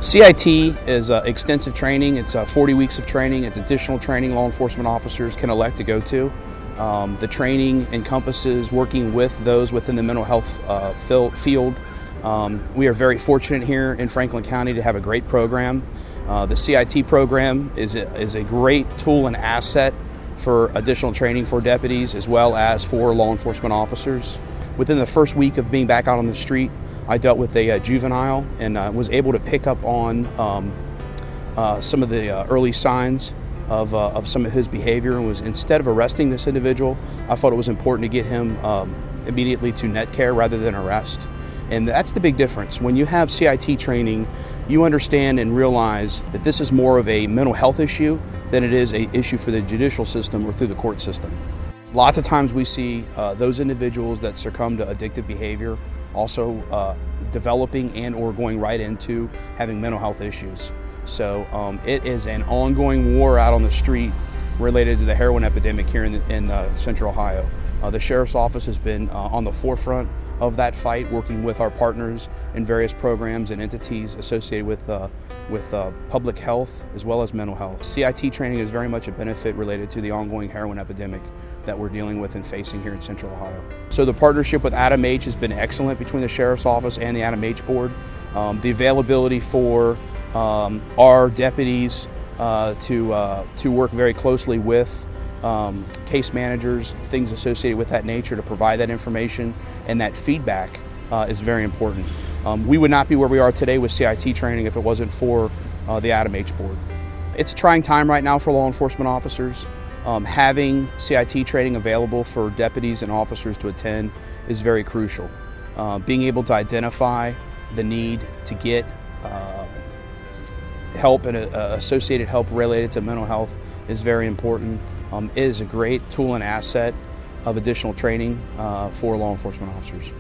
CIT is extensive training. It's 40 weeks of training. It's additional training law enforcement officers can elect to go to. The training encompasses working with those within the mental health field. We are very fortunate here in Franklin County to have a great program. The CIT program is a great tool and asset for additional training for deputies as well as for law enforcement officers. Within the first week of being back out on the street, I dealt with a juvenile and was able to pick up on some of the early signs of some of his behavior, and was, instead of arresting this individual, I thought it was important to get him immediately to net care rather than arrest. And that's the big difference. When you have CIT training, you understand and realize that this is more of a mental health issue than it is an issue for the judicial system or through the court system. Lots of times we see those individuals that succumb to addictive behavior also developing and or going right into having mental health issues. So it is an ongoing war out on the street related to the heroin epidemic here in Central Ohio. The Sheriff's Office has been on the forefront of that fight, working with our partners in various programs and entities associated with public health as well as mental health. CIT training is very much a benefit related to the ongoing heroin epidemic that we're dealing with and facing here in Central Ohio. So the partnership with Adam H has been excellent between the Sheriff's Office and the Adam H Board. The availability for our deputies to work very closely with case managers, things associated with that nature, to provide that information and that feedback is very important. We would not be where we are today with CIT training if it wasn't for the Adam H Board. It's a trying time right now for law enforcement officers. Having CIT training available for deputies and officers to attend is very crucial. Being able to identify the need to get help and associated help related to mental health is very important. It is a great tool and asset of additional training for law enforcement officers.